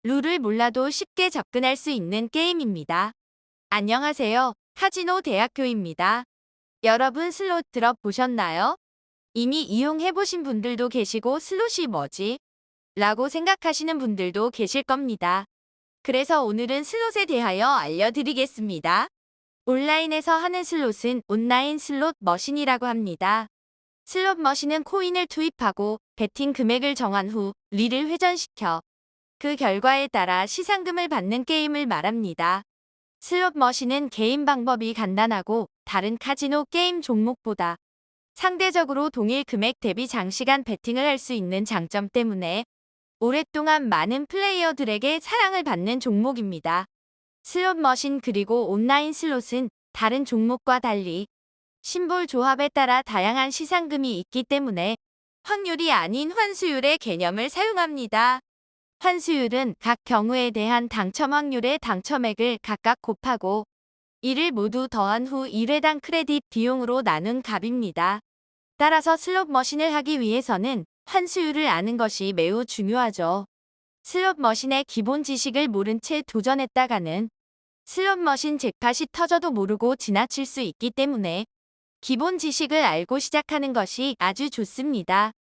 룰을 몰라도 쉽게 접근할 수 있는 게임입니다. 안녕하세요. 카지노 대학교입니다. 여러분 슬롯 들어보셨나요? 이미 이용해보신 분들도 계시고 슬롯이 뭐지? 라고 생각하시는 분들도 계실 겁니다. 그래서 오늘은 슬롯에 대하여 알려드리겠습니다. 온라인에서 하는 슬롯은 온라인 슬롯 머신이라고 합니다. 슬롯 머신은 코인을 투입하고 베팅 금액을 정한 후 릴을 회전시켜 그 결과에 따라 시상금을 받는 게임을 말합니다. 슬롯 머신은 게임 방법이 간단하고 다른 카지노 게임 종목보다 상대적으로 동일 금액 대비 장시간 베팅을 할 수 있는 장점 때문에 오랫동안 많은 플레이어들에게 사랑을 받는 종목입니다. 슬롯 머신 그리고 온라인 슬롯은 다른 종목과 달리 심볼 조합에 따라 다양한 시상금이 있기 때문에 확률이 아닌 환수율의 개념을 사용합니다. 환수율은 각 경우에 대한 당첨 확률의 당첨액을 각각 곱하고 이를 모두 더한 후 1회당 크레딧 비용으로 나눈 값입니다. 따라서 슬롯 머신을 하기 위해서는 환수율을 아는 것이 매우 중요하죠. 슬롯 머신의 기본 지식을 모른 채 도전했다가는 슬롯 머신 잭팟이 터져도 모르고 지나칠 수 있기 때문에 기본 지식을 알고 시작하는 것이 아주 좋습니다.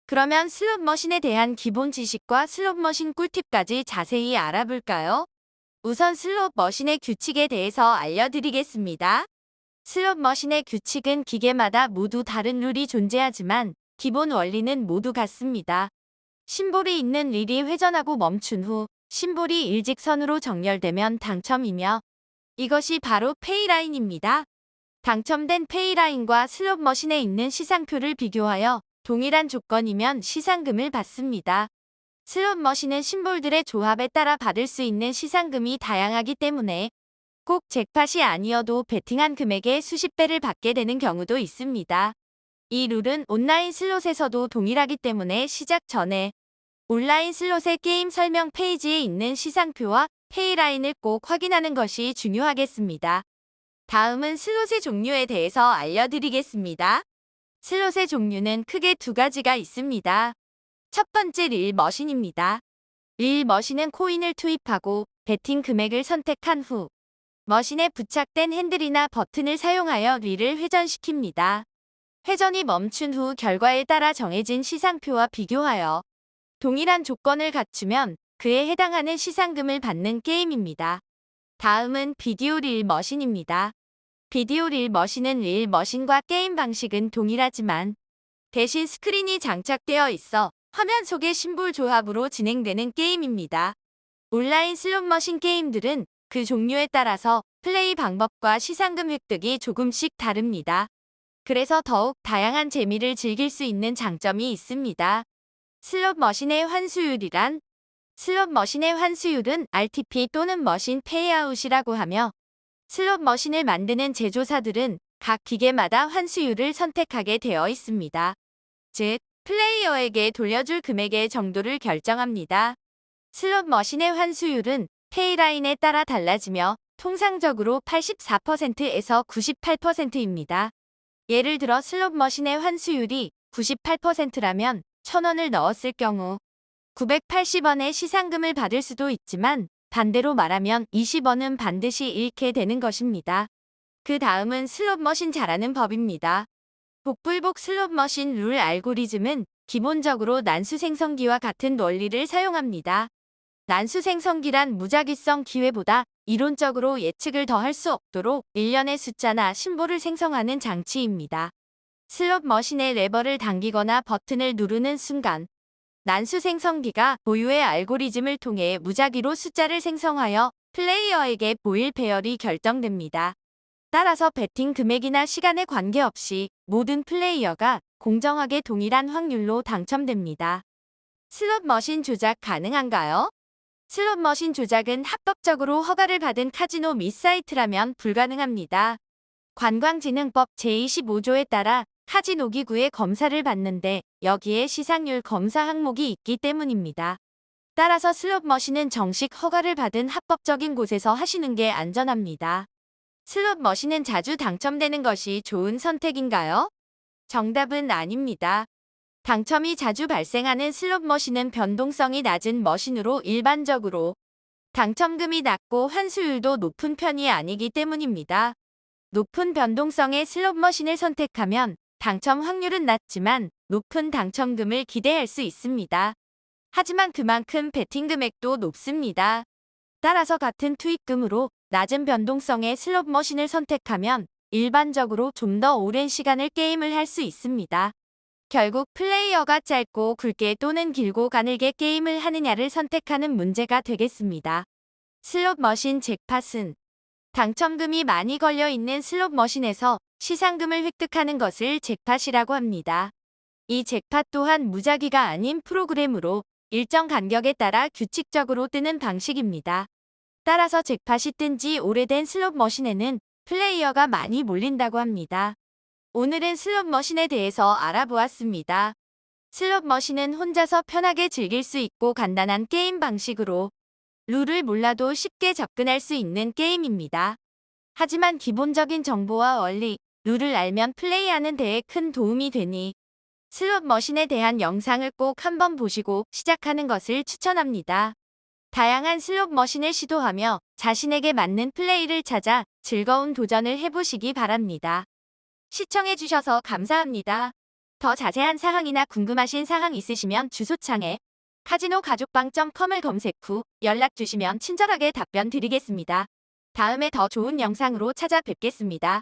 그러면 슬롯 머신에 대한 기본 지식과 슬롯 머신 꿀팁까지 자세히 알아볼까요? 우선 슬롯 머신의 규칙에 대해서 알려드리겠습니다. 슬롯 머신의 규칙은 기계마다 모두 다른 룰이 존재하지만 기본 원리는 모두 같습니다. 심볼이 있는 릴이 회전하고 멈춘 후 심볼이 일직선으로 정렬되면 당첨이며 이것이 바로 페이라인입니다. 당첨된 페이라인과 슬롯 머신에 있는 시상표를 비교하여 동일한 조건이면 시상금을 받습니다. 슬롯 머신은 심볼들의 조합에 따라 받을 수 있는 시상금이 다양하기 때문에 꼭 잭팟이 아니어도 베팅한 금액의 수십 배를 받게 되는 경우도 있습니다. 이 룰은 온라인 슬롯에서도 동일하기 때문에 시작 전에 온라인 슬롯의 게임 설명 페이지에 있는 시상표와 페이라인을 꼭 확인하는 것이 중요하겠습니다. 다음은 슬롯의 종류에 대해서 알려드리겠습니다. 슬롯의 종류는 크게 두 가지가 있습니다. 첫 번째 릴 머신입니다. 릴 머신은 코인을 투입하고 베팅 금액을 선택한 후 머신에 부착된 핸들이나 버튼을 사용하여 릴을 회전시킵니다. 회전이 멈춘 후 결과에 따라 정해진 시상표와 비교하여 동일한 조건을 갖추면 그에 해당하는 시상금을 받는 게임입니다. 다음은 비디오 릴 머신입니다. 비디오 릴 머신은 릴 머신과 게임 방식은 동일하지만 대신 스크린이 장착되어 있어 화면 속의 심볼 조합으로 진행되는 게임입니다. 온라인 슬롯 머신 게임들은 그 종류에 따라서 플레이 방법과 시상금 획득이 조금씩 다릅니다. 그래서 더욱 다양한 재미를 즐길 수 있는 장점이 있습니다. 슬롯 머신의 환수율이란 슬롯 머신의 환수율은 RTP 또는 머신 페이아웃이라고 하며 슬롯 머신을 만드는 제조사들은 각 기계마다 환수율을 선택하게 되어 있습니다. 즉, 플레이어에게 돌려줄 금액의 정도를 결정합니다. 슬롯 머신의 환수율은 페이라인에 따라 달라지며 통상적으로 84%에서 98%입니다. 예를 들어 슬롯 머신의 환수율이 98%라면 1,000원을 넣었을 경우 980원의 시상금을 받을 수도 있지만 반대로 말하면 20원은 반드시 잃게 되는 것입니다. 그 다음은 슬롯 머신 잘하는 법입니다. 복불복 슬롯 머신 룰 알고리즘은 기본적으로 난수 생성기와 같은 원리를 사용합니다. 난수 생성기란 무작위성 기회보다 이론적으로 예측을 더 할 수 없도록 일련의 숫자나 심볼을 생성하는 장치입니다. 슬롯 머신의 레버를 당기거나 버튼을 누르는 순간 난수 생성기가 고유의 알고리즘을 통해 무작위로 숫자를 생성하여 플레이어에게 보일 배열이 결정됩니다. 따라서 베팅 금액이나 시간에 관계없이 모든 플레이어가 공정하게 동일한 확률로 당첨됩니다. 슬롯 머신 조작 가능한가요? 슬롯 머신 조작은 합법적으로 허가를 받은 카지노 및 사이트라면 불가능합니다. 관광진흥법 제25조에 따라 카지노 기구의 검사를 받는데 여기에 시상률 검사 항목이 있기 때문입니다. 따라서 슬롯 머신은 정식 허가를 받은 합법적인 곳에서 하시는 게 안전합니다. 슬롯 머신은 자주 당첨되는 것이 좋은 선택인가요? 정답은 아닙니다. 당첨이 자주 발생하는 슬롯 머신은 변동성이 낮은 머신으로 일반적으로 당첨금이 낮고 환수율도 높은 편이 아니기 때문입니다. 높은 변동성의 슬롯 머신을 선택하면 당첨 확률은 낮지만 높은 당첨금을 기대할 수 있습니다. 하지만 그만큼 베팅 금액도 높습니다. 따라서 같은 투입금으로 낮은 변동성의 슬롯 머신을 선택하면 일반적으로 좀 더 오랜 시간을 게임을 할 수 있습니다. 결국 플레이어가 짧고 굵게 또는 길고 가늘게 게임을 하느냐를 선택하는 문제가 되겠습니다. 슬롯 머신 잭팟은 당첨금이 많이 걸려 있는 슬롯 머신에서 시상금을 획득하는 것을 잭팟이라고 합니다. 이 잭팟 또한 무작위가 아닌 프로그램으로 일정 간격에 따라 규칙적으로 뜨는 방식입니다. 따라서 잭팟이 뜬 지 오래된 슬롯 머신에는 플레이어가 많이 몰린다고 합니다. 오늘은 슬롯 머신에 대해서 알아보았습니다. 슬롯 머신은 혼자서 편하게 즐길 수 있고 간단한 게임 방식으로 룰을 몰라도 쉽게 접근할 수 있는 게임입니다. 하지만 기본적인 정보와 원리, 룰을 알면 플레이하는 데에 큰 도움이 되니 슬롯 머신에 대한 영상을 꼭 한번 보시고 시작하는 것을 추천합니다. 다양한 슬롯 머신을 시도하며 자신에게 맞는 플레이를 찾아 즐거운 도전을 해보시기 바랍니다. 시청해주셔서 감사합니다. 더 자세한 사항이나 궁금하신 사항 있으시면 주소창에 카지노가족방.com을 검색 후 연락 주시면 친절하게 답변 드리겠습니다. 다음에 더 좋은 영상으로 찾아뵙겠습니다.